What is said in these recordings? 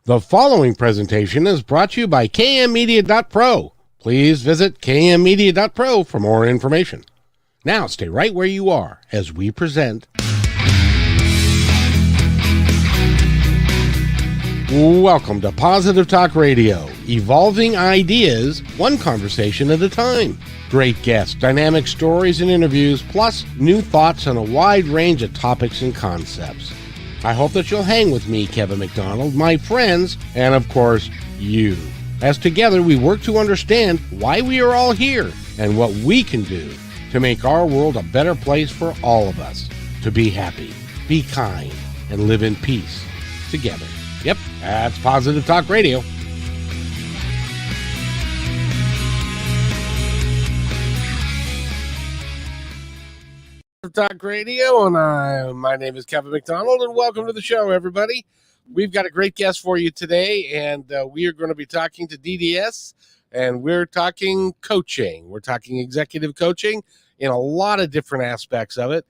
The following presentation is brought to you by kmmedia.pro. Please visit kmmedia.pro for more information. Now stay right where you are as we present. Welcome to Positive Talk Radio, evolving ideas, one conversation at a time. Great guests, dynamic stories and interviews, plus new thoughts on a wide range of topics and concepts. I hope that you'll hang with me, Kevin McDonald, my friends, and of course, you. As together we work to understand why we are all here and what we can do to make our world a better place for all of us. To be happy, be kind, and live in peace together. Yep, that's Positive Talk Radio. Talk Radio, and my name is Kevin McDonald, and welcome to the show, everybody. We've got a great guest for you today, and we are going to be talking to DDS, and we're talking coaching. We're talking executive coaching in a lot of different aspects of it.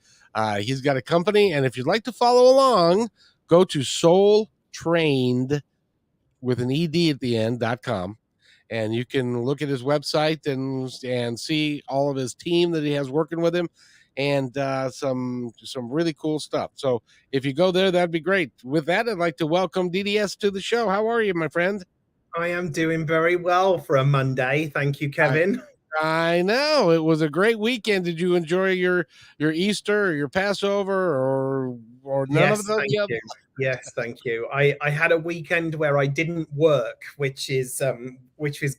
He's got a company, and if you'd like to follow along, go to soultrained with an ED at the end.com, and you can look at his website and see all of his team that he has working with him. And some really cool stuff. So if you go there, that'd be great. With that, I'd like to welcome DDS to the show. How are you, my friend? I am doing very well for a Monday. Thank you, Kevin. I know. It was a great weekend. Did you enjoy your Easter or your Passover or none of those? Yes, thank you. I had a weekend where I didn't work, which is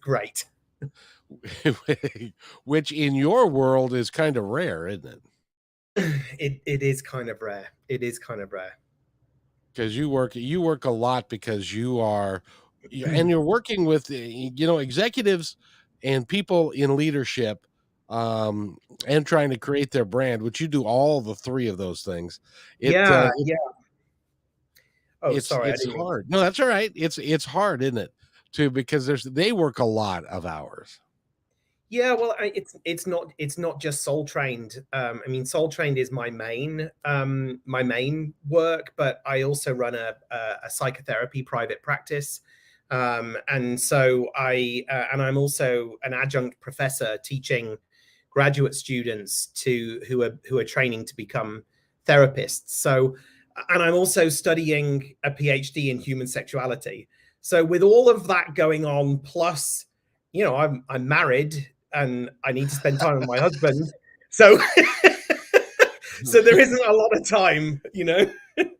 great. Which in your world is kind of rare, isn't it? It is kind of rare. It is kind of rare. Because you work a lot because you're working with executives and people in leadership and trying to create their brand, which you do all the three of those things. Yeah. It's hard. No, that's all right. It's hard, isn't it? Because they work a lot of hours. Yeah, well, it's not just Soul Trained. I mean, Soul Trained is my main work, but I also run a psychotherapy private practice, and so I'm also an adjunct professor teaching graduate students who are training to become therapists. So, and I'm also studying a PhD in human sexuality. So, with all of that going on, plus, I'm married. And I need to spend time with my husband. So there isn't a lot of time,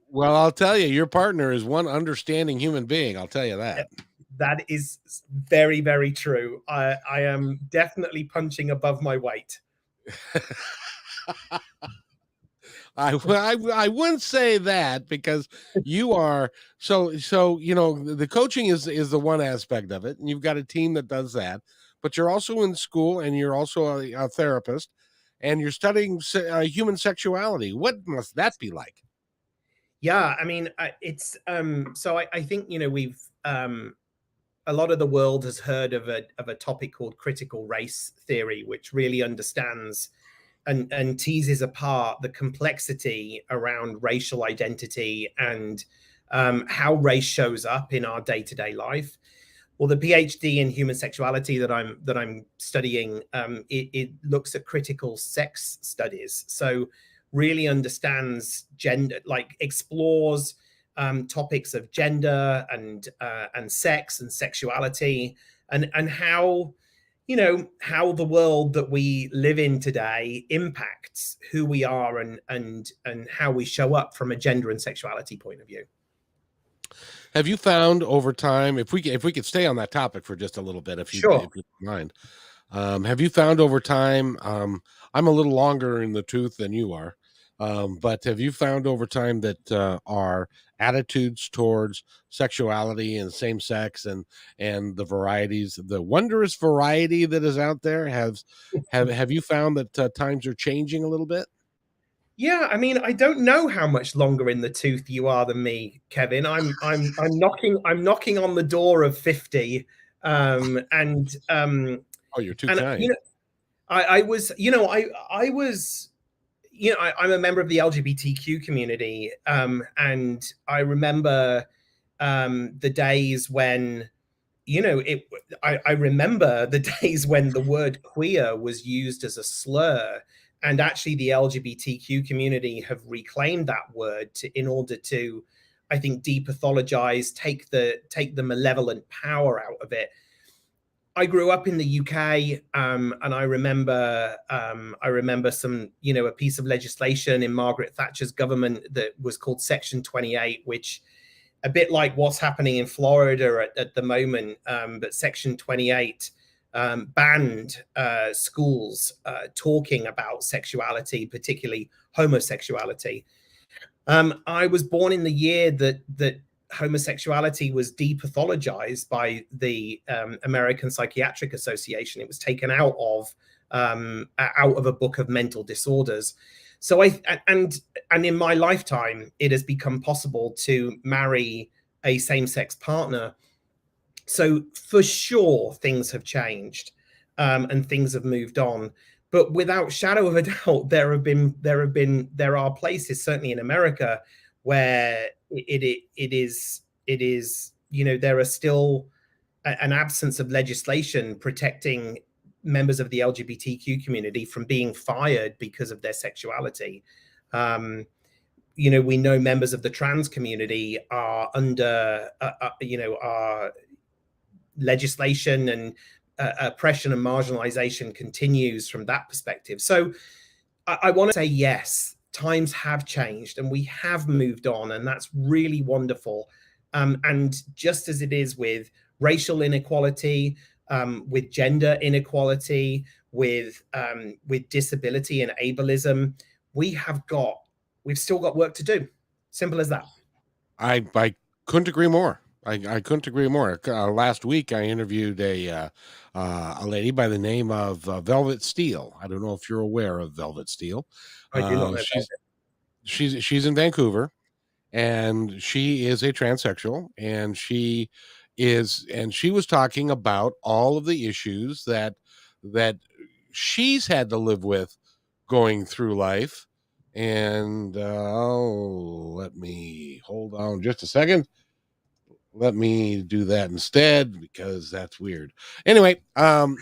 Well, I'll tell you, your partner is one understanding human being. I'll tell you that. That is very, very true. I am definitely punching above my weight. I wouldn't say that, because you are so the coaching is the one aspect of it, and you've got a team that does that. But you're also in school, and you're also a therapist, and you're studying human sexuality. What must that be like? Yeah, I mean, it's so I think we've a lot of the world has heard of a topic called critical race theory, which really understands and teases apart the complexity around racial identity and how race shows up in our day-to-day life. Well, the PhD in human sexuality that I'm studying, it looks at critical sex studies. So really understands gender, like explores topics of gender and sex and sexuality and how how the world that we live in today impacts who we are and how we show up from a gender and sexuality point of view. Have you found over time, if we could stay on that topic for just a little bit, if you don't mind, have you found over time, I'm a little longer in the tooth than you are, but have you found over time that our attitudes towards sexuality and same sex and the varieties, the wondrous variety that is out there, have you found that times are changing a little bit? Yeah, I mean, I don't know how much longer in the tooth you are than me, Kevin. I'm knocking on the door of 50. Oh, you're too kind. I was I'm a member of the LGBTQ community, and I remember the days when, I remember the days when the word queer was used as a slur, and actually the LGBTQ community have reclaimed that word in order to, I think, depathologize, take the malevolent power out of it. I grew up in the UK, and I remember some, a piece of legislation in Margaret Thatcher's government that was called Section 28, which, a bit like what's happening in Florida at the moment, but Section 28 banned schools talking about sexuality, particularly homosexuality. I was born in the year that homosexuality was depathologized by the American Psychiatric Association. It was taken out of a book of mental disorders. So and in my lifetime, it has become possible to marry a same-sex partner. So for sure, things have changed, and things have moved on. But without shadow of a doubt, there are places, certainly in America, where it is there are still an absence of legislation protecting members of the LGBTQ community from being fired because of their sexuality. We know members of the trans community are under are legislation, and oppression and marginalization continues from that perspective. So I want to say, yes, times have changed and we have moved on, and that's really wonderful. And just as it is with racial inequality, with gender inequality, with disability and ableism, we've still got work to do. Simple as that. I couldn't agree more. I couldn't agree more. Last week, I interviewed a lady by the name of Velvet Steel. I don't know if you're aware of Velvet Steel. I do not know. She's in Vancouver, and she is a transsexual, and she was talking about all of the issues that she's had to live with going through life. And let me hold on just a second. Let me do that instead, because that's weird. Anyway, her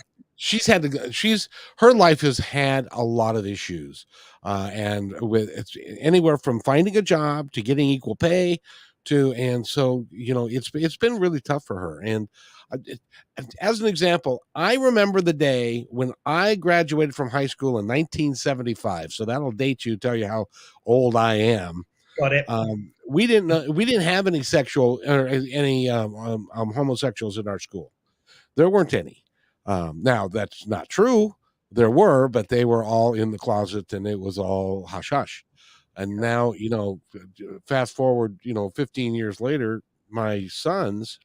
life has had a lot of issues, and with it's anywhere from finding a job to getting equal pay and so it's been really tough for her. And as an example, I remember the day when I graduated from high school in 1975. So that'll date you, tell you how old I am. Got it. We didn't have any sexual or any homosexuals in our school. There weren't any. Now that's not true. There were, but they were all in the closet, and it was all hush hush. And now, fast forward, 15 years later, my sons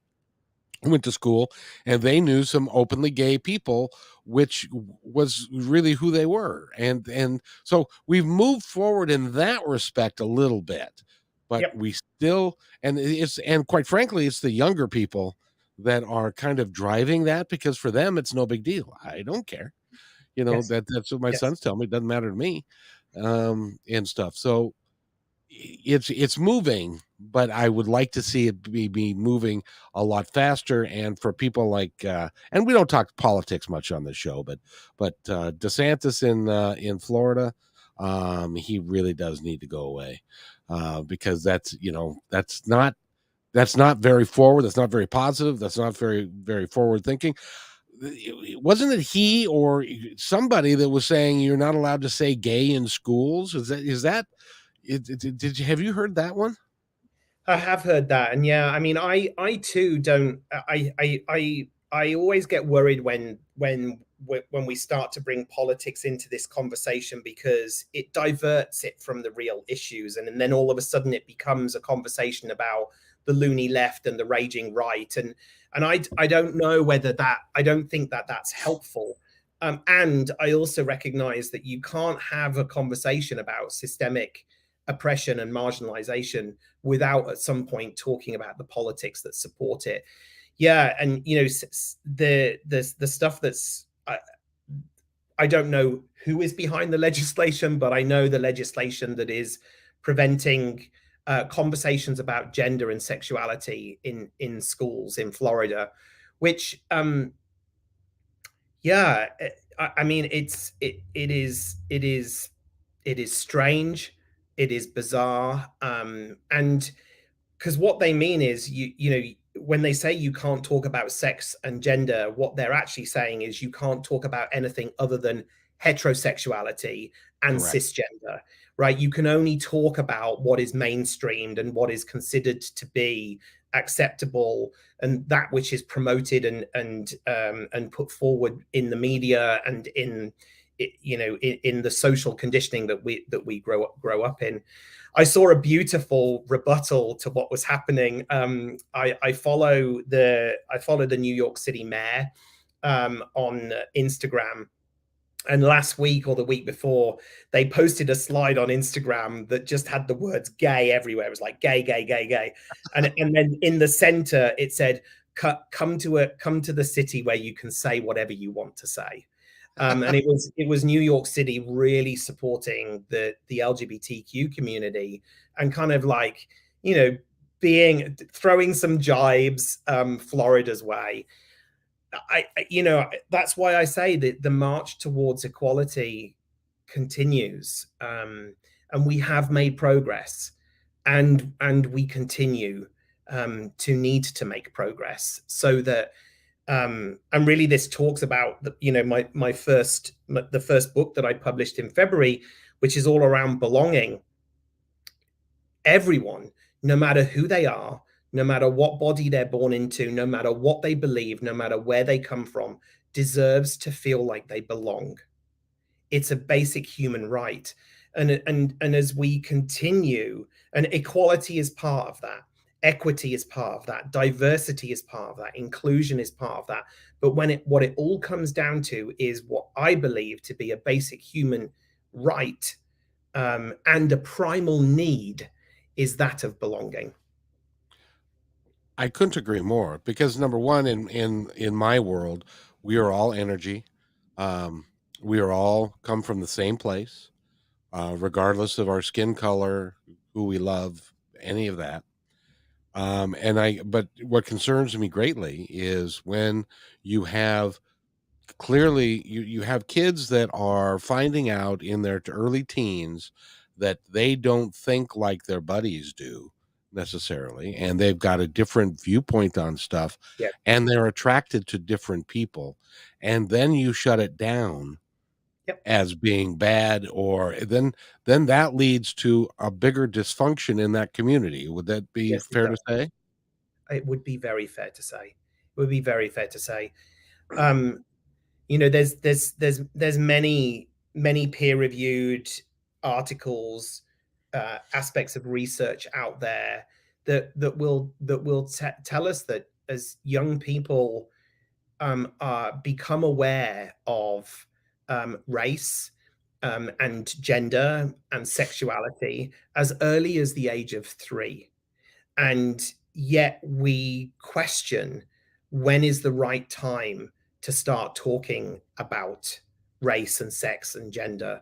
went to school and they knew some openly gay people, which was really who they were. And so we've moved forward in that respect a little bit, but Yep. we still, and quite frankly, it's the younger people that are kind of driving that, because for them, it's no big deal. I don't care. Yes. That's what my Yes. sons tell me. It doesn't matter to me, and stuff. So it's moving, but I would like to see it be moving a lot faster. And for people like, and we don't talk politics much on this show, but DeSantis in Florida, he really does need to go away, because that's not very forward. That's not very positive. That's not very, very forward thinking. Wasn't it he or somebody that was saying you're not allowed to say gay in schools? Have you heard that one? I have heard that, and yeah, I mean, I too don't. I always get worried when we start to bring politics into this conversation, because it diverts it from the real issues, and then all of a sudden it becomes a conversation about the loony left and the raging right, and I don't know whether that I don't think that that's helpful. And I also recognize that you can't have a conversation about systemic oppression and marginalization without at some point talking about the politics that support it. Yeah, and the stuff that's I don't know who is behind the legislation, but I know the legislation that is preventing conversations about gender and sexuality in schools in Florida, which yeah, I mean, it is strange, it is bizarre, and because what they mean is you know, when they say you can't talk about sex and gender, what they're actually saying is you can't talk about anything other than heterosexuality and Correct. cisgender, right? You can only talk about what is mainstreamed and what is considered to be acceptable, and that which is promoted and put forward in the media and in you know, in the social conditioning that we grow up in. I saw a beautiful rebuttal to what was happening. I follow the New York City mayor on Instagram, and last week or the week before, they posted a slide on Instagram that just had the words "gay" everywhere. It was like "gay, gay, gay, gay," and then in the center it said, come to the city where you can say whatever you want to say." And it was New York City really supporting the LGBTQ community and kind of like, you know, throwing some jibes Florida's way. You know, that's why I say that the march towards equality continues, and we have made progress, and we continue to need to make progress so that and really this talks about the, you know, the first book that I published in February, which is all around belonging. Everyone, no matter who they are, no matter what body they're born into, no matter what they believe, no matter where they come from, deserves to feel like they belong. It's a basic human right. And as we continue, and equality is part of that, equity is part of that, diversity is part of that, inclusion is part of that. But what it all comes down to is what I believe to be a basic human right, and a primal need is that of belonging. I couldn't agree more because number one, in my world, we are all energy. Um, we are all come from the same place, regardless of our skin color, who we love, any of that. But what concerns me greatly is when you have clearly you have kids that are finding out in their early teens that they don't think like their buddies do necessarily, and they've got a different viewpoint on stuff, Yeah. and they're attracted to different people, and then you shut it down Yep. as being bad, or then that leads to a bigger dysfunction in that community. Would that be Yes, it fair to does. say? It would be very fair to say. It would be very fair to say. Um, you know, there's many peer reviewed articles, aspects of research out there that will tell us that as young people become aware of race, and gender and sexuality as early as the age of 3, and yet we question when is the right time to start talking about race and sex and gender.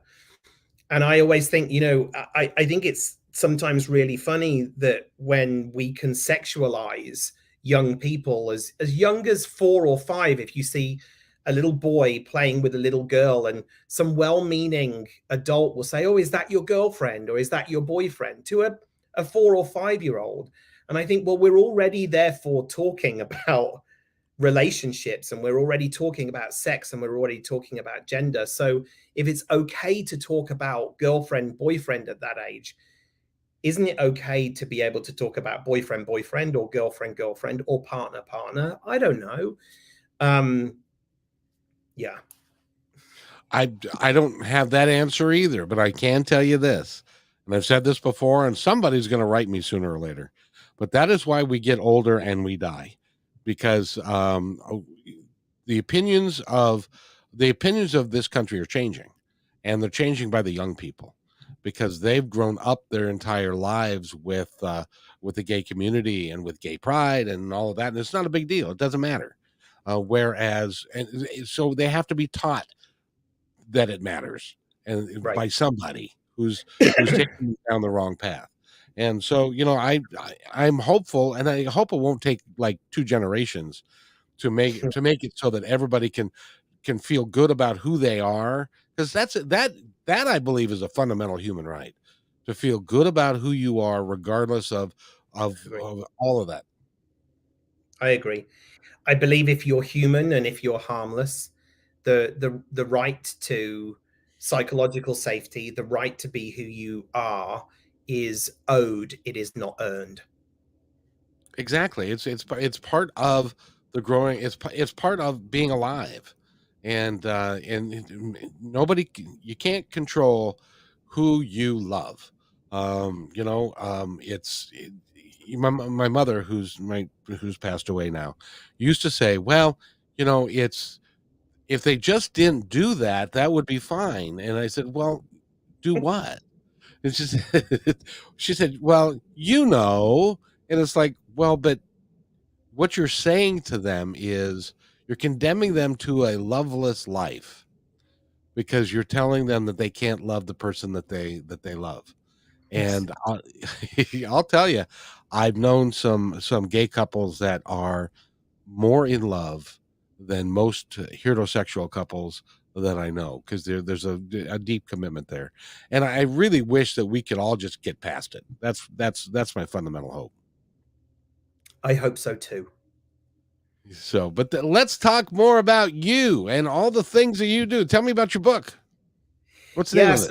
And I always think, you know, I think it's sometimes really funny that when we can sexualize young people as young as 4 or 5, if you see a little boy playing with a little girl and some well-meaning adult will say, oh, is that your girlfriend or is that your boyfriend, to a 4 or 5 year old. And I think, well, we're already therefore talking about relationships, and we're already talking about sex, and we're already talking about gender. So if it's okay to talk about girlfriend boyfriend at that age, isn't it okay to be able to talk about boyfriend boyfriend or girlfriend girlfriend or partner partner? I don't know. Yeah. I don't have that answer either, but I can tell you this, and I've said this before, and somebody's going to write me sooner or later. But that is why we get older and we die, because the opinions of the opinions of this country are changing, and they're changing by the young people because they've grown up their entire lives with the gay community and with gay pride and all of that, and it's not a big deal. It doesn't matter. Whereas, and so they have to be taught that it matters, and Right. by somebody who's taking them down the wrong path. And so, I'm hopeful, and I hope it won't take like 2 generations to make it so that everybody can feel good about who they are, because that I believe is a fundamental human right, to feel good about who you are regardless of all of that. I agree. I believe if you're human and if you're harmless, the right to psychological safety, the right to be who you are, is owed. It is not earned. Exactly. It's part of the growing. It's part of being alive, and you can't control who you love. My mother, who's passed away now, used to say, "Well, it's if they just didn't do that, that would be fine." And I said, "Well, do what?" And she said, "Well, and it's like, well, but what you're saying to them is you're condemning them to a loveless life because you're telling them that they can't love the person that they love." Yes. And I'll tell you, I've known some gay couples that are more in love than most heterosexual couples that I know, because there's a deep commitment there, and I really wish that we could all just get past it. That's my fundamental hope. I hope so too. So, but let's talk more about you and all the things that you do. Tell me about your book. What's the name Yeah, of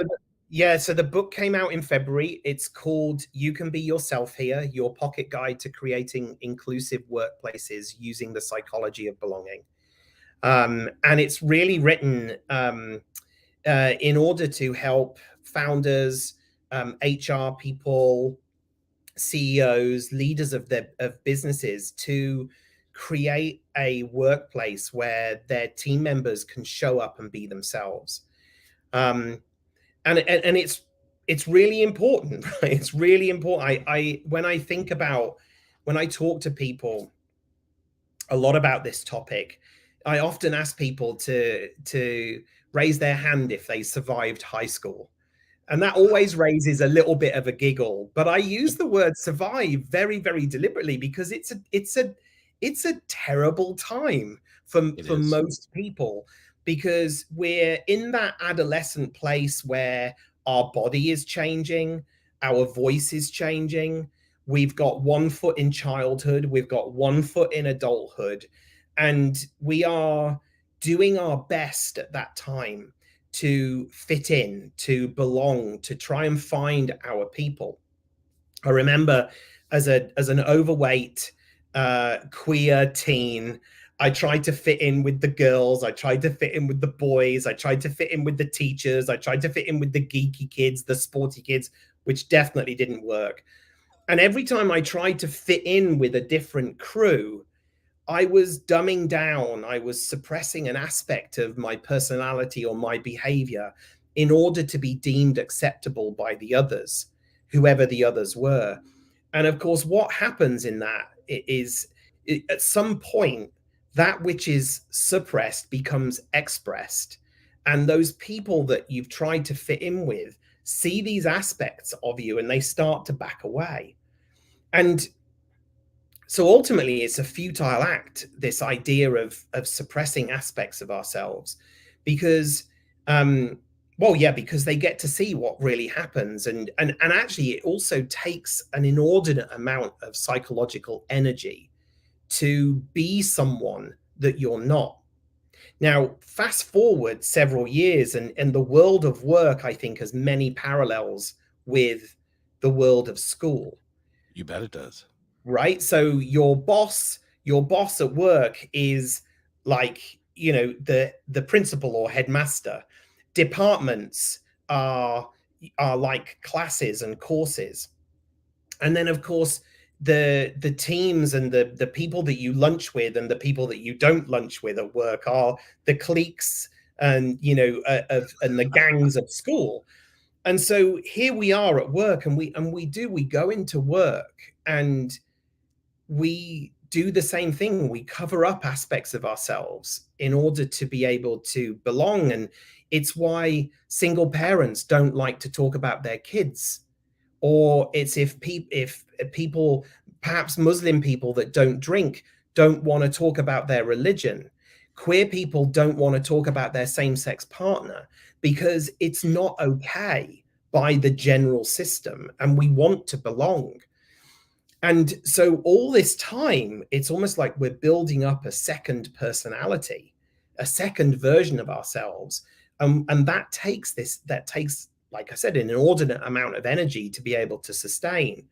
it? so the book came out in February. It's called You Can Be Yourself Here: Your Pocket Guide to Creating Inclusive Workplaces Using the Psychology of Belonging. And it's really written in order to help founders, HR people, CEOs, leaders of businesses, to create a workplace where their team members can show up and be themselves. Um, and it's really important, right? It's really important. I when I think about, when I talk to people a lot about this topic, I often ask people to raise their hand if they survived high school. And that always raises a little bit of a giggle. But I use the word survive very, very deliberately, because it's a terrible time It for is. most people, because we're in that adolescent place where our body is changing, our voice is changing. We've got one foot in childhood, we've got one foot in adulthood, and we are doing our best at that time to fit in, to belong, to try and find our people. I remember as an overweight queer teen, I tried to fit in with the girls, I tried to fit in with the boys, I tried to fit in with the teachers, I tried to fit in with the geeky kids, the sporty kids, which definitely didn't work. And every time I tried to fit in with a different crew, I was dumbing down, I was suppressing an aspect of my personality or my behavior in order to be deemed acceptable by the others, whoever the others were. And of course, what happens in that is, at some point, that which is suppressed becomes expressed. And those people that you've tried to fit in with see these aspects of you and they start to back away. And so ultimately, it's a futile act, this idea of suppressing aspects of ourselves, because um well, yeah, because they get to see what really happens. And actually, it also takes an inordinate amount of psychological energy to be someone that you're not. Now, fast forward several years, and the world of work, I think, has many parallels with the world of school. You bet it does. Right? So your boss at work is like, the principal or headmaster. Departments are like classes and courses. And then, of course, the teams and the people that you lunch with and the people that you don't lunch with at work are the cliques, and and the gangs of school. And so here we are at work, and we go into work, and we do the same thing. We cover up aspects of ourselves in order to be able to belong. And it's why single parents don't like to talk about their kids, or it's if people, perhaps Muslim people that don't drink, don't want to talk about their religion. Queer people don't want to talk about their same-sex partner because it's not okay by the general system, and we want to belong. And so all this time, it's almost like we're building up a second personality, a second version of ourselves. And that takes, like I said, an inordinate amount of energy to be able to sustain.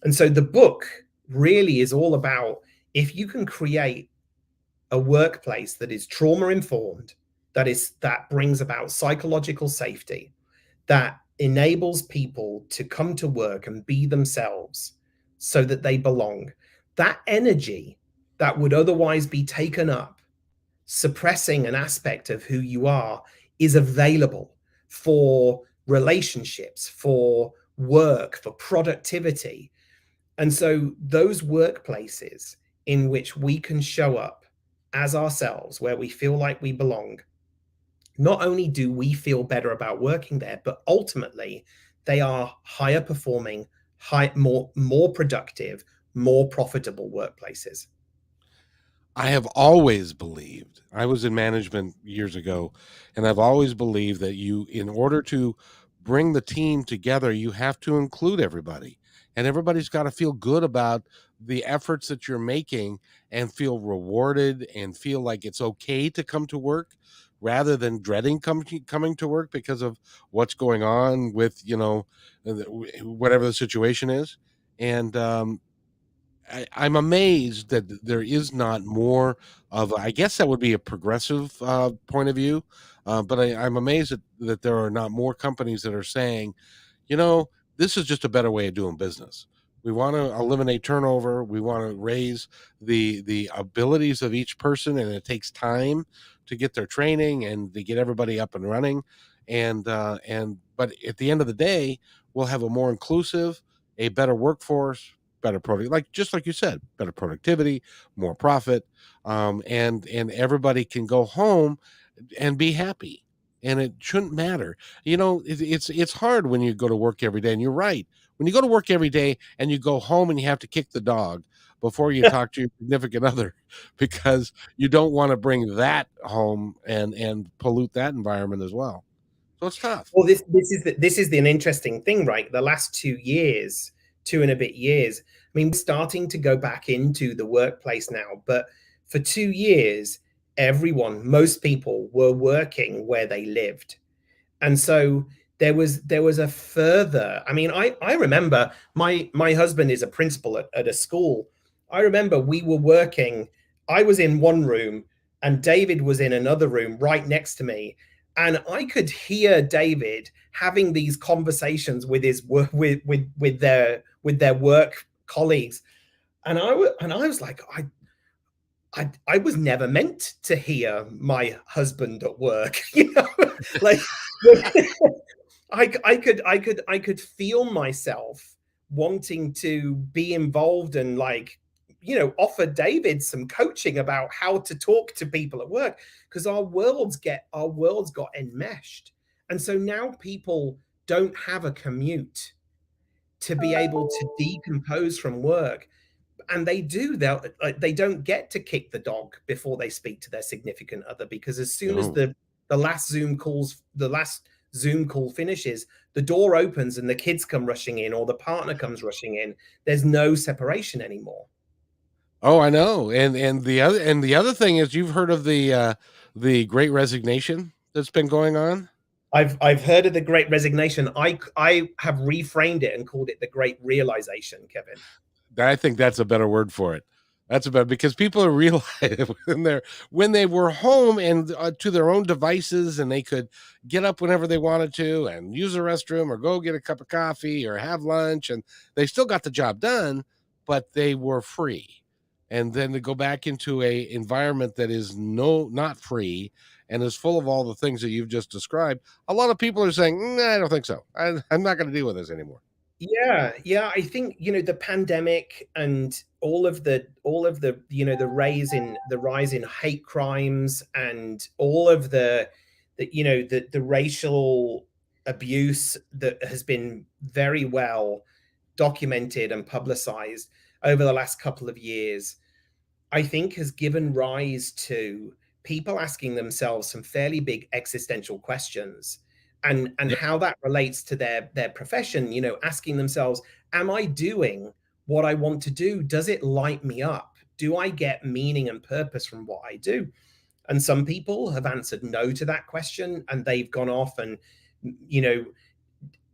And so the book really is all about, if you can create a workplace that is trauma informed, that brings about psychological safety, that enables people to come to work and be themselves so that they belong. That energy that would otherwise be taken up suppressing an aspect of who you are is available for relationships, for work, for productivity. And so those workplaces in which we can show up as ourselves, where we feel like we belong, not only do we feel better about working there, but ultimately they are higher performing, more productive, more profitable workplaces. I have always believed, I was in management years ago, and I've always believed that you, in order to bring the team together, you have to include everybody. And everybody's got to feel good about the efforts that you're making and feel rewarded and feel like it's okay to come to work rather than dreading coming to work because of what's going on with, whatever the situation is. And I'm amazed that there is not more of, I guess that would be a progressive point of view, but I'm amazed that there are not more companies that are saying, you know, this is just a better way of doing business. We want to eliminate turnover. We want to raise the abilities of each person, and it takes time to get their training and to get everybody up and running. And but at the end of the day, we'll have a more inclusive, a better workforce, better product, like just like you said, better productivity, more profit, and everybody can go home and be happy, and it shouldn't matter. It's hard when you go to work every day, and you're right. When you go to work every day and you go home and you have to kick the dog before you talk to your significant other because you don't want to bring that home and pollute that environment as well. So it's tough. Well, this is an interesting thing, right? The last 2 years, 2 and a bit years. I mean, we're starting to go back into the workplace now, but for 2 years, most people were working where they lived. And so there was a further, I mean, I remember my husband is a principal at a school. I remember we were working, I was in one room and David was in another room right next to me, and I could hear David having these conversations with his with their work colleagues, and I was like, I was never meant to hear my husband at work, like I could feel myself wanting to be involved and, like, offer David some coaching about how to talk to people at work, because our worlds got enmeshed. And so now people don't have a commute to be able to decompose from work, and they don't get to kick the dog before they speak to their significant other, because as soon as No. the last Zoom call finishes, the door opens and the kids come rushing in, or the partner comes rushing in. There's no separation anymore. Oh, I know. And the other thing is, you've heard of the Great Resignation that's been going on. I've heard of the Great Resignation. I have reframed it and called it the Great Realization, Kevin. I think that's a better word for it. That's about, because people are realizing when they were home and to their own devices, and they could get up whenever they wanted to and use the restroom or go get a cup of coffee or have lunch, and they still got the job done, but they were free. And then to go back into a environment that is not free and is full of all the things that you've just described, a lot of people are saying, nah, I don't think so. I'm not going to deal with this anymore. Yeah. I think, the pandemic and all of the the rise in hate crimes, and all of the racial abuse that has been very well documented and publicized over the last couple of years, I think has given rise to people asking themselves some fairly big existential questions, and Yep. how that relates to their profession, asking themselves, am I doing what I want to do? Does it light me up? Do I get meaning and purpose from what I do? And some people have answered no to that question, and they've gone off and you know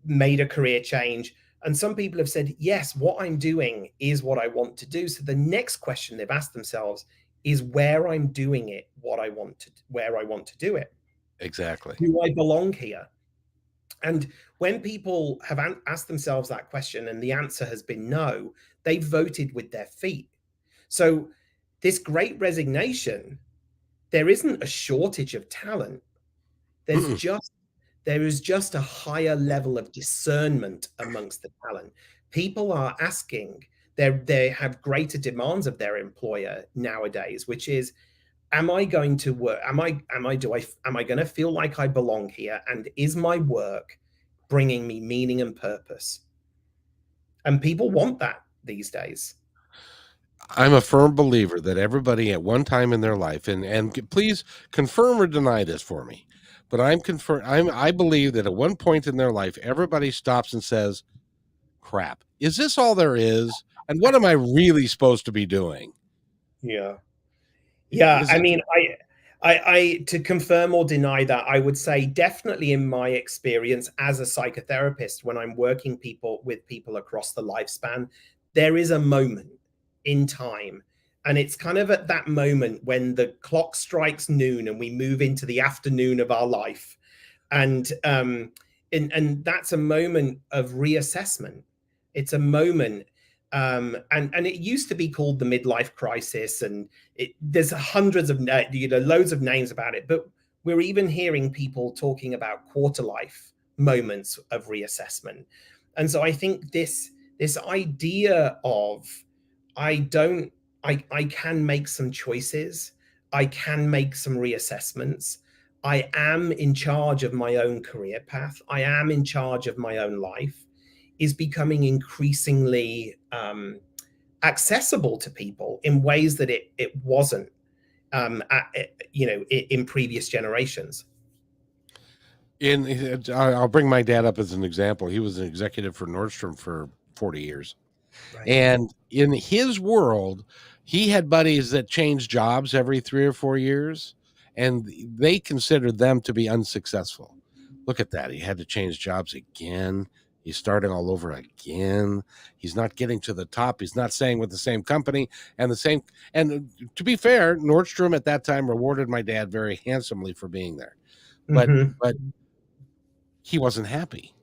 made a career change. And some people have said, yes, what I'm doing is what I want to do. So the next question they've asked themselves is where I'm doing it, where I want to do it. Exactly. Do I belong here? And when people have asked themselves that question and the answer has been no, they've voted with their feet. So this great resignation, there isn't a shortage of talent. There's Mm-mm. just there is just a higher level of discernment amongst the talent. People are asking, they have greater demands of their employer nowadays, which is, am I going to work? Am I going to feel like I belong here? And is my work bringing me meaning and purpose? And people want that these days. I'm a firm believer that everybody at one time in their life, and please confirm or deny this for me, but I believe that at one point in their life, everybody stops and says, "Crap, is this all there is? And what am I really supposed to be doing?" Yeah. Yeah, Is I it? mean, to confirm or deny that, I would say definitely in my experience as a psychotherapist, when I'm working with people across the lifespan, there is a moment in time, and it's kind of at that moment when the clock strikes noon and we move into the afternoon of our life, and that's a moment of reassessment. It's a moment, and it used to be called the midlife crisis, and there's hundreds of loads of names about it, but we're even hearing people talking about quarter life moments of reassessment. And so I think this idea of, I don't I can make some choices, I can make some reassessments, I am in charge of my own career path, I am in charge of my own life, is becoming increasingly accessible to people in ways that it wasn't, in previous generations. I'll bring my dad up as an example. He was an executive for Nordstrom for 40 years. Right. And in his world, he had buddies that changed jobs every 3 or 4 years, and they considered them to be unsuccessful. Look at that. He had to change jobs again. He's starting all over again. He's not getting to the top. He's not staying with the same company and the same. And to be fair, Nordstrom at that time rewarded my dad very handsomely for being there. But Mm-hmm. but he wasn't happy.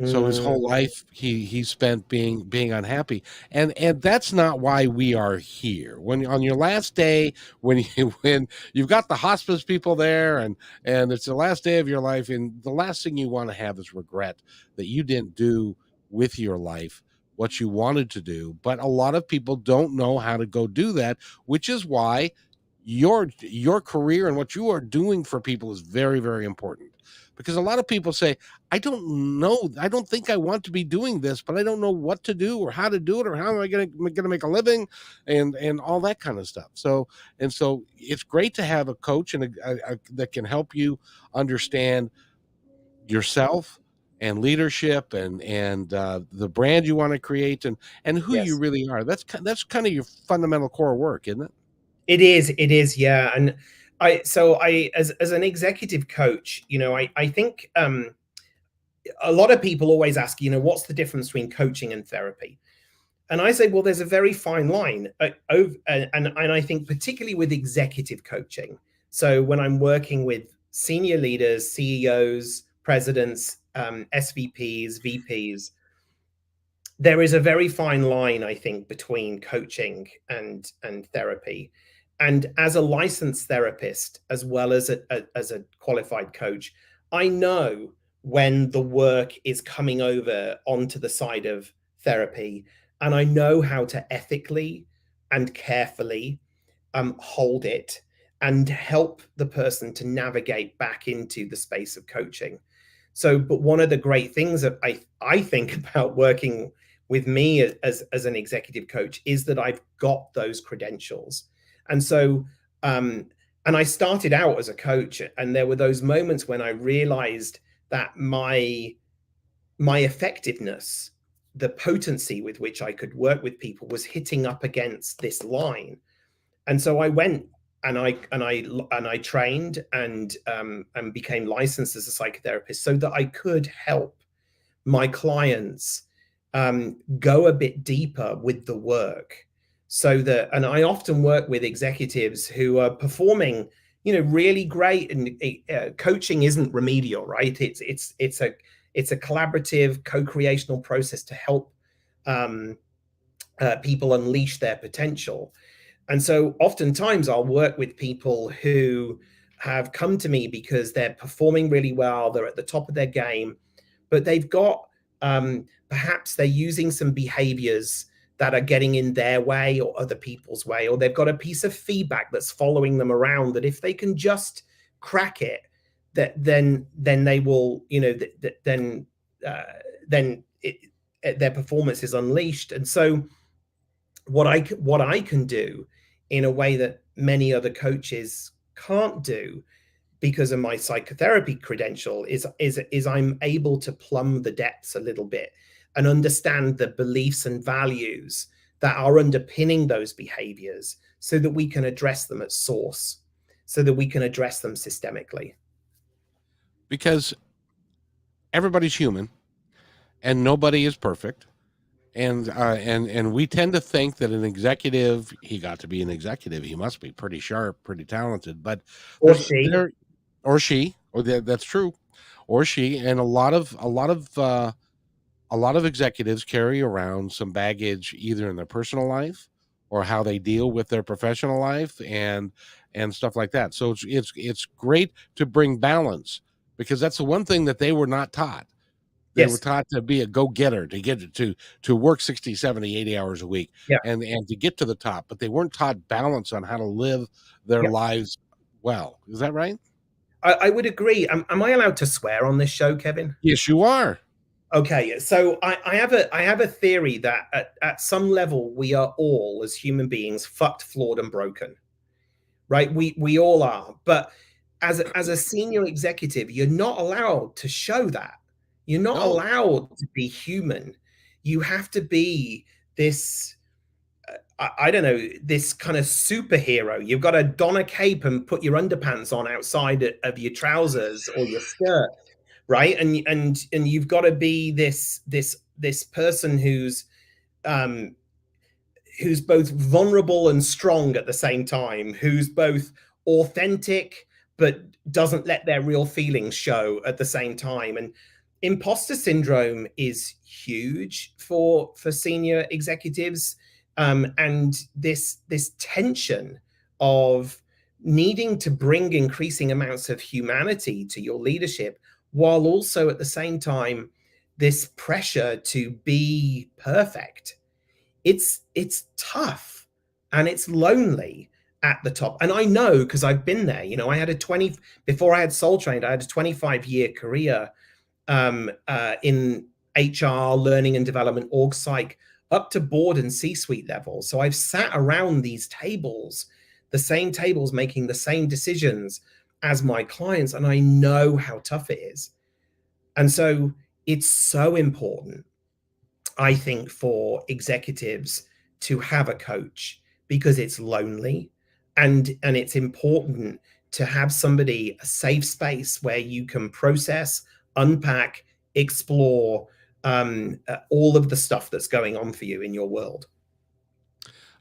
So his Mm, whole life he spent being unhappy, and that's not why we are here. When on your last day, when you when you've got the hospice people there, and it's the last day of your life, and the last thing you want to have is regret that you didn't do with your life what you wanted to do. But a lot of people don't know how to go do that, which is why your career and what you are doing for people is very, very important. Because a lot of people say, I don't know. I don't think I want to be doing this, but I don't know what to do or how to do it or how am I going to make a living, and all that kind of stuff. So it's great to have a coach that can help you understand yourself and leadership and the brand you want to create and who you yes, really are. That's kind of your fundamental core work, isn't it? it is. It is. Yeah. And as an executive coach, I think a lot of people always ask, what's the difference between coaching and therapy? And I say, well, there's a very fine line. And I think particularly with executive coaching. So when I'm working with senior leaders, CEOs, presidents, SVPs, VPs, there is a very fine line, I think, between coaching and therapy. And as a licensed therapist, as well as a qualified coach, I know when the work is coming over onto the side of therapy, and I know how to ethically and carefully hold it and help the person to navigate back into the space of coaching. So, but one of the great things that I think about working with me as an executive coach is that I've got those credentials. And so, and I started out as a coach, and there were those moments when I realized that my effectiveness, the potency with which I could work with people, was hitting up against this line. And so I went and I trained and became licensed as a psychotherapist so that I could help my clients go a bit deeper with the work. So that, and I often work with executives who are performing, really great, and coaching isn't remedial, right? It's a collaborative, co-creational process to help people unleash their potential. And so oftentimes I'll work with people who have come to me because they're performing really well, they're at the top of their game, but they've got perhaps they're using some behaviors that are getting in their way or other people's way, or they've got a piece of feedback that's following them around that if they can just crack it, then they will, then their performance is unleashed. And so what I can do in a way that many other coaches can't do because of my psychotherapy credential is I'm able to plumb the depths a little bit and understand the beliefs and values that are underpinning those behaviors so that we can address them at source, so that we can address them systemically. Because everybody's human and nobody is perfect. And we tend to think that an executive, he got to be an executive, he must be pretty sharp, pretty talented, but Or she. That's true, or she, and a lot of executives carry around some baggage either in their personal life or how they deal with their professional life and stuff like that. So it's great to bring balance, because that's the one thing that they were not taught. They were Yes. taught to be a go-getter, to get to work 60, 70, 80 hours a week, Yeah. and to get to the top, but they weren't taught balance on how to live their Yep. lives well. Is that right? I would agree. Am I allowed to swear on this show, Kevin? Yes, you are. Okay, so I have a theory that at some level we are all, as human beings, fucked, flawed, and broken. Right? We all are. But as a senior executive, you're not allowed to show that. You're not No. allowed to be human. You have to be this, I don't know, this kind of superhero. You've got to don a cape and put your underpants on outside of your trousers or your skirt, right? And you've got to be this person who's both vulnerable and strong at the same time, who's both authentic but doesn't let their real feelings show at the same time. And imposter syndrome is huge for senior executives, and this tension of needing to bring increasing amounts of humanity to your leadership, while also at the same time this pressure to be perfect. It's tough and it's lonely at the top. And I know because I've been there. I had before I had Soul Trained, I had a 25-year career in HR, learning and development, org psych, up to board and C-suite level. So I've sat around these tables, the same tables, making the same decisions as my clients, and I know how tough it is. And so it's so important, I think, for executives to have a coach, because it's lonely, and it's important to have somebody, a safe space where you can process, unpack, explore all of the stuff that's going on for you in your world.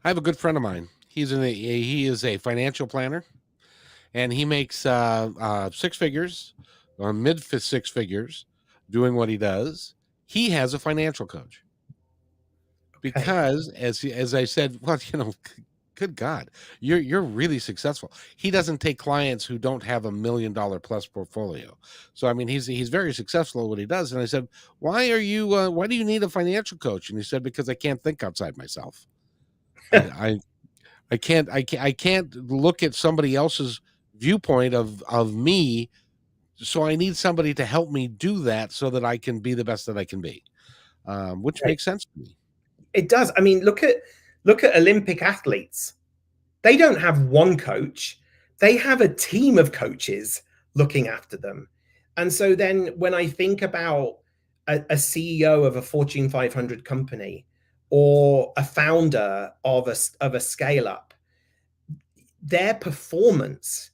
I have a good friend of mine. He is a financial planner, and he makes 6 figures, or mid 6 figures, doing what he does. He has a financial coach. Because as I said, well, good God, you're really successful. He doesn't take clients who don't have $1 million plus portfolio. So I mean, he's very successful at what he does. And I said, why do you need a financial coach? And he said, because I can't think outside myself. I can't look at somebody else's viewpoint of me so I need somebody to help me do that so that I can be the best that I can be, which Right. makes sense to me. It does. I mean, look at Olympic athletes. They don't have one coach. They have a team of coaches looking after them. And so then when I think about a CEO of a Fortune 500 company or a founder of a scale up, their performance,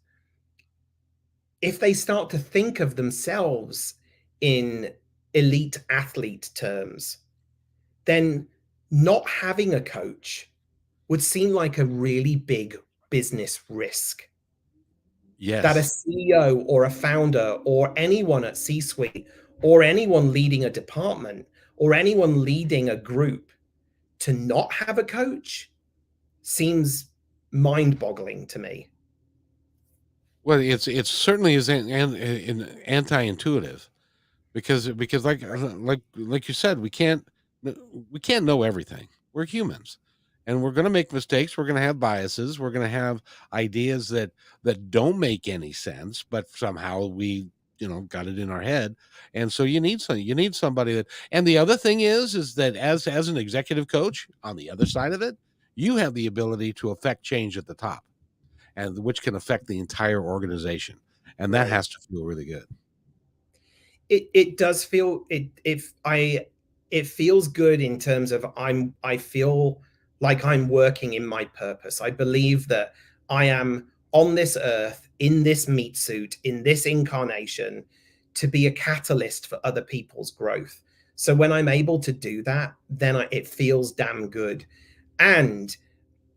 if they start to think of themselves in elite athlete terms, then not having a coach would seem like a really big business risk. That a Yes. CEO or a founder or anyone at C-suite or anyone leading a department or anyone leading a group to not have a coach seems mind-boggling to me. Well, it's certainly is anti-intuitive because like you said, we can't know everything. We're humans, and we're going to make mistakes. We're going to have biases. We're going to have ideas that don't make any sense, but somehow we got it in our head. And so you need somebody that. And the other thing is that as an executive coach on the other side of it, you have the ability to affect change at the top, and which can affect the entire organization, and that Right. has to feel really good. It does feel it if I it feels good in terms of I feel like I'm working in my purpose. I believe that I am on this earth in this meat suit in this incarnation to be a catalyst for other people's growth. So when I'm able to do that, then it feels damn good. And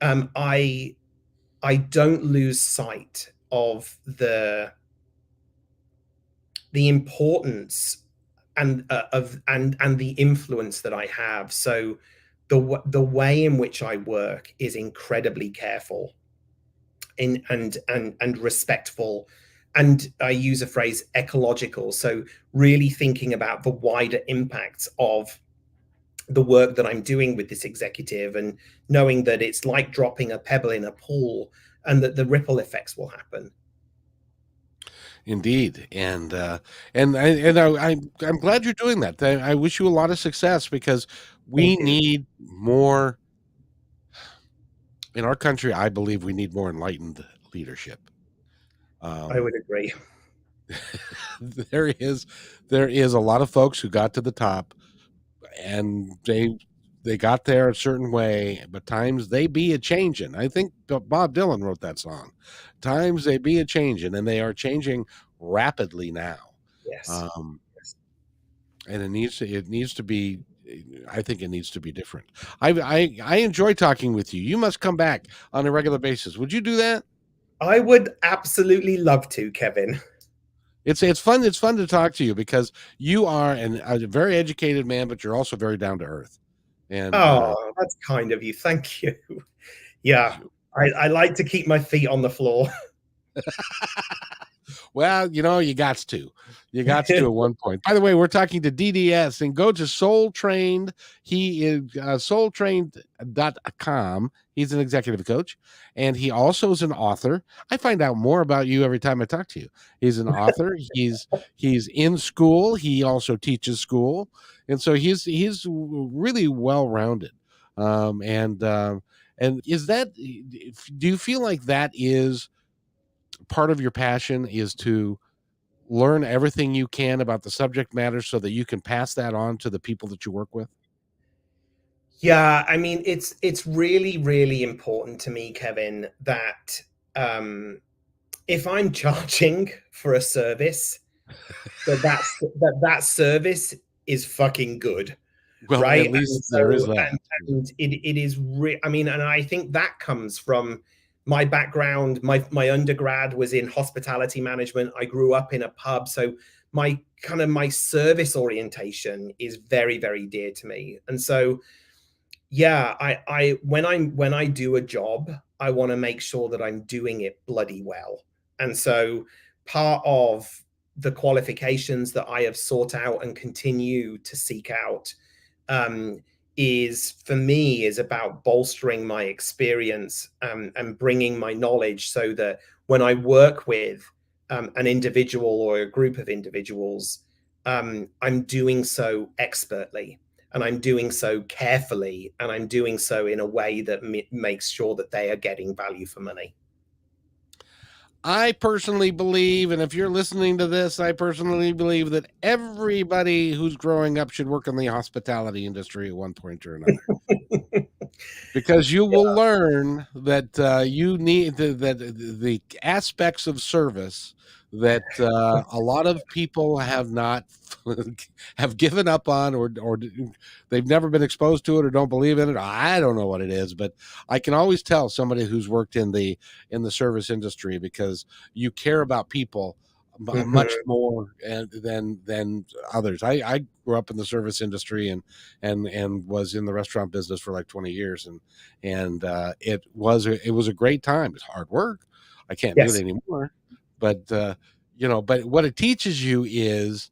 um, I I don't lose sight of the importance and and the influence that I have. So the way in which I work is incredibly careful in and respectful, and I use a phrase ecological. So really thinking about the wider impacts of the work that I'm doing with this executive and knowing that it's like dropping a pebble in a pool and that the ripple effects will happen. Indeed, I'm glad you're doing that. I wish you a lot of success because we Thank you. need more in our country. I believe we need more enlightened leadership. I Um, would agree. there is there is a lot of folks who got to the top, and they got there a certain way, but times they be a changing. I think Bob Dylan wrote that song. Times they be a changing, and they are changing rapidly now. Yes. Um, and it needs to be. I think it needs to be different. I enjoy talking with you. You must come back on a regular basis. Would you do that? I would absolutely love to, Kevin. It's fun. It's fun to talk to you because you are a very educated man, but you're also very down to earth. And Oh, that's kind of you. Thank you. Yeah, I like to keep my feet on the floor. well, you got to. You got to at one point. By the way, we're talking to DDS, and go to Soul Trained. He is soultrained.com. He's an executive coach, and he also is an author. I find out more about you every time I talk to you. He's an author. He's in school. He also teaches school, and so he's really well rounded. And is that? Do you feel like that is part of your passion? Is to learn everything you can about the subject matter so that you can pass that on to the people that you work with? Yeah, I mean, it's really, really important to me, Kevin, that um, if I'm charging for a service, that service is fucking good, Well, at right? least And there is so that. and it is I mean, and I think that comes from my background. My undergrad was in hospitality management. I grew up in a pub, so my service orientation is very, very dear to me. And so yeah, I when I do a job, I want to make sure that I'm doing it bloody well. And so part of the qualifications that I have sought out and continue to seek out um, is for me is about bolstering my experience and bringing my knowledge so that when I work with an individual or a group of individuals, I'm doing so expertly, and I'm doing so carefully, and I'm doing so in a way that makes sure that they are getting value for money. I personally believe, and if you're listening to this, I personally believe that everybody who's growing up should work in the hospitality industry at one point or another. Because you will learn that you need the aspects of service that a lot of people have not have given up on, or they've never been exposed to it or don't believe in it. I don't know what it is, but I can always tell somebody who's worked in the service industry, because you care about people much more than others. I grew up in the service industry and was in the restaurant business for like 20 years, and it was a great time. It's hard work. I can't do it Yes. anymore, but but what it teaches you is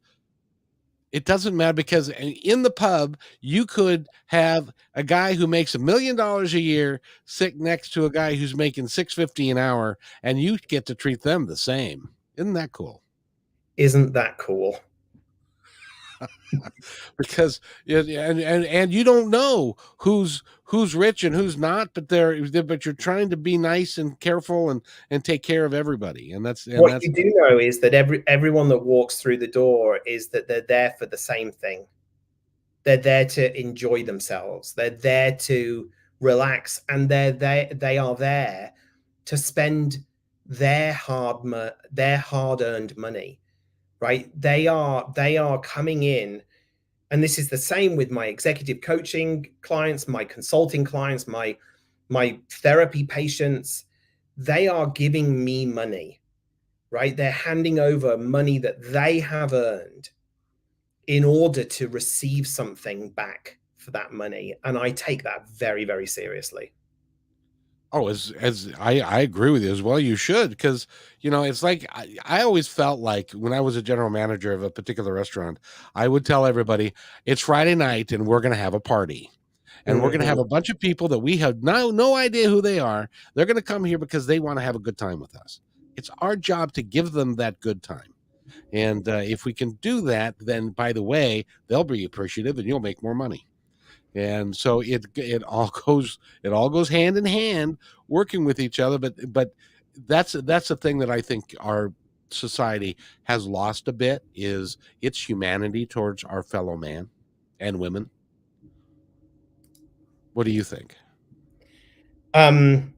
it doesn't matter, because in the pub you could have a guy who makes $1 million a year sit next to a guy who's making $650 an hour, and you get to treat them the same. Isn't that cool? Isn't that cool? Because and you don't know who's rich and who's not, but but you're trying to be nice and careful and take care of everybody, and that's What you do know is that everyone that walks through the door is that they're there for the same thing. They're there to enjoy themselves. They're there to relax, and they are there to spend their hard-earned money, right? They are coming in, and this is the same with my executive coaching clients, my consulting clients, my therapy patients. They are giving me money, right? They're handing over money that they have earned in order to receive something back for that money. And I take that very, very seriously. Oh, as I agree with you as well. You should, because it's like I always felt like when I was a general manager of a particular restaurant, I would tell everybody it's Friday night and we're going to have a party, and we're going to have a bunch of people that we have no idea who they are. They're going to come here because they want to have a good time with us. It's our job to give them that good time, and if we can do that, then by the way, they'll be appreciative and you'll make more money. And so it all goes hand in hand, working with each other. But that's the thing that I think our society has lost a bit, is its humanity towards our fellow man and women. What do you think? I mean,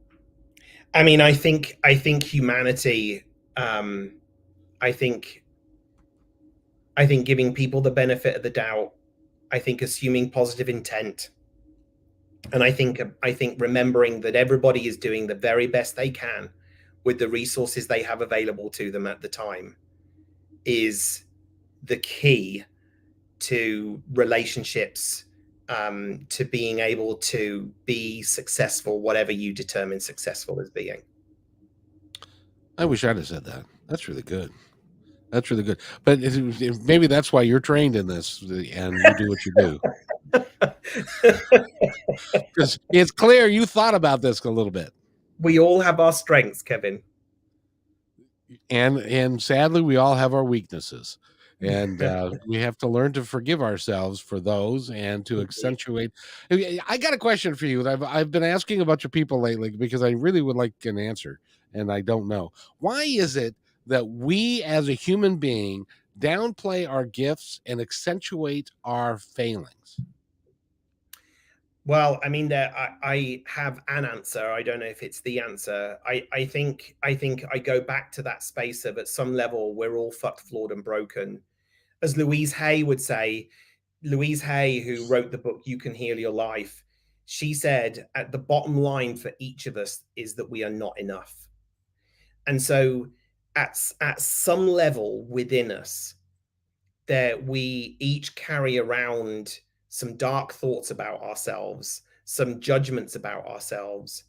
I think humanity, I think giving people the benefit of the doubt, I think assuming positive intent, and I think remembering that everybody is doing the very best they can with the resources they have available to them at the time is the key to relationships, to being able to be successful, whatever you determine successful as being. I wish I'd have said that. That's really good. That's really good. But maybe that's why you're trained in this and you do what you do. Because it's clear you thought about this a little bit. We all have our strengths, Kevin. And sadly, we all have our weaknesses. And we have to learn to forgive ourselves for those and to accentuate. I got a question for you that I've been asking a bunch of people lately, because I really would like an answer, and I don't know. Why is it that we as a human being downplay our gifts and accentuate our failings? Well, I mean, I have an answer. I don't know if it's the answer. I think I go back to that space of, at some level, we're all fucked, flawed, and broken. As Louise Hay would say, Louise Hay, who wrote the book You Can Heal Your Life, she said, at the bottom line for each of us is that we are not enough. And so at some level within us, that we each carry around some dark thoughts about ourselves, some judgments about ourselves.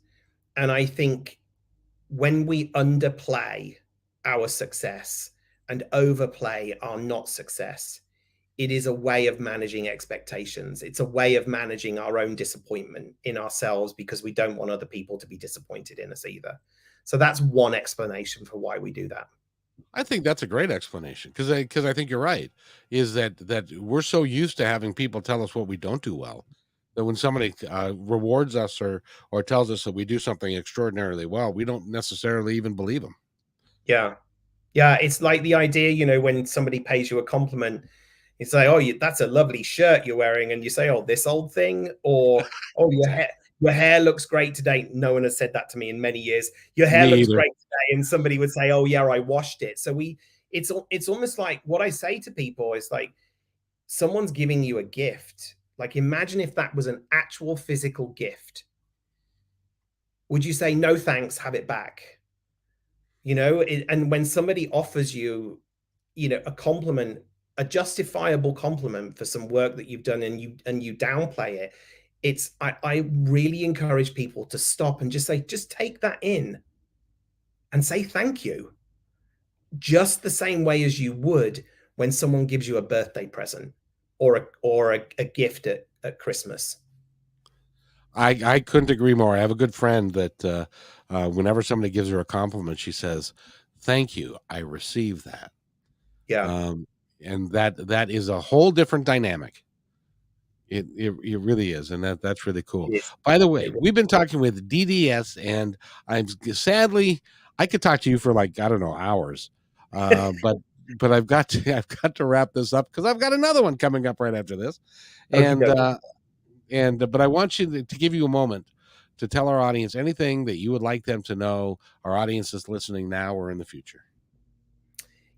And I think when we underplay our success and overplay our not success, it is a way of managing expectations. It's a way of managing our own disappointment in ourselves, because we don't want other people to be disappointed in us either. So that's one explanation for why we do that. I think that's a great explanation because I think you're right. Is that we're so used to having people tell us what we don't do well that when somebody rewards us or tells us that we do something extraordinarily well, we don't necessarily even believe them. Yeah. Yeah, it's like the idea, when somebody pays you a compliment, you say, "Oh, that's a lovely shirt you're wearing," and you say, "Oh, this old thing," or, "Oh, Exactly. your hair looks great today." No one has said that to me in many years. "Your hair Me looks either. great today," and somebody would say, "Oh, yeah, I washed it." So it's almost like what I say to people is like, someone's giving you a gift. Like, imagine if that was an actual physical gift. Would you say, "No, thanks, have it back"? And when somebody offers you, a compliment, a justifiable compliment for some work that you've done, and you downplay it, I really encourage people to stop and just take that in and say thank you, just the same way as you would when someone gives you a birthday present or a gift at Christmas. I couldn't agree more. I have a good friend that whenever somebody gives her a compliment, she says, "Thank you. I received that." Yeah, Um, and that is a whole different dynamic. It really is, and that's really cool. it is. By the way, It we've been talking with DDS, and I'm sadly I could talk to you for like I don't know hours, but I've got to wrap this up because I've got another one coming up right after this, Okie and dokie. but I want you to give you a moment to tell our audience anything that you would like them to know. Our audience is listening now or in the future.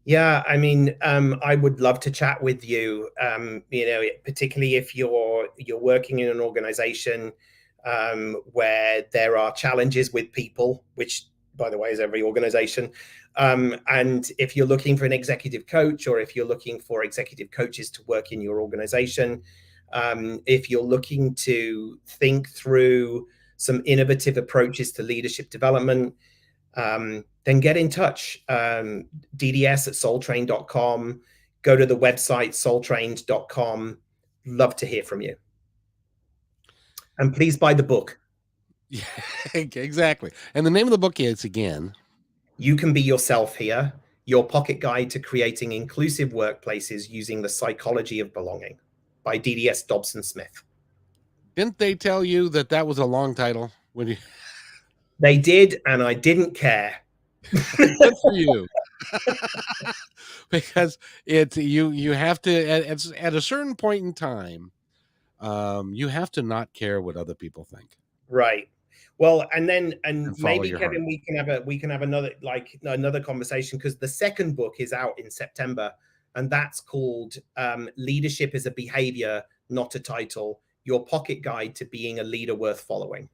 Yeah, I mean, I would love to chat with you. Particularly if you're working in an organization where there are challenges with people, which, by the way, is every organization. And if you're looking for an executive coach, or if you're looking for executive coaches to work in your organization, if you're looking to think through some innovative approaches to leadership development, then get in touch. DDS at soultrained.com. Go to the website soultrained.com. Love to hear from you. And please buy the book. Yeah, exactly. And the name of the book is, again, You Can Be Yourself Here, Your Pocket Guide to Creating Inclusive Workplaces Using the Psychology of Belonging, by DDS Dobson-Smith. Didn't they tell you that was a long title when you? They did, and I didn't care. Good for you. Because you have to at a certain point in time, you have to not care what other people think. Right. Well, and Follow maybe your heart. Kevin, we can have another conversation, because the second book is out in September, and that's called Leadership is a Behavior, Not a Title: Your Pocket Guide to Being a Leader Worth Following.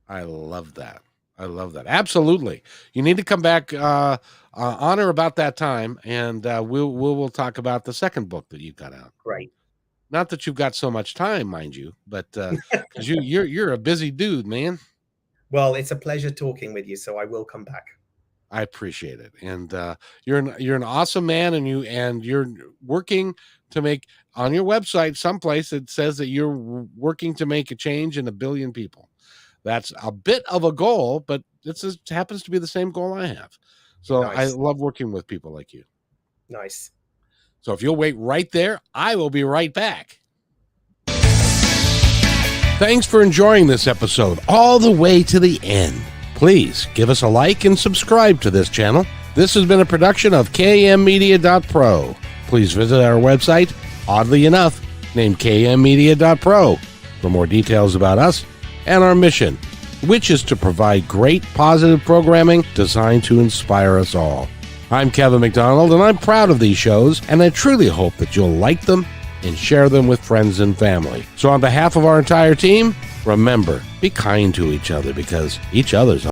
I love that. I love that. Absolutely. You need to come back on or about that time, and we'll talk about the second book that you've got out. Great. Not that you've got so much time, mind you, but because you're a busy dude, man. Well, it's a pleasure talking with you, so I will come back. I appreciate it, and you're an awesome man, and you're working to make, on your website someplace it says that you're working to make a change in 1 billion people. That's a bit of a goal, but it happens to be the same goal I have. So I Nice. love working with people like you. Nice. So if you'll wait right there, I will be right back. Thanks for enjoying this episode all the way to the end. Please give us a like and subscribe to this channel. This has been a production of kmmedia.pro. Please visit our website, oddly enough, named kmmedia.pro, for more details about us and our mission, which is to provide great positive programming designed to inspire us all. I'm Kevin McDonald, and I'm proud of these shows, and I truly hope that you'll like them and share them with friends and family. So on behalf of our entire team, remember, be kind to each other, because each other's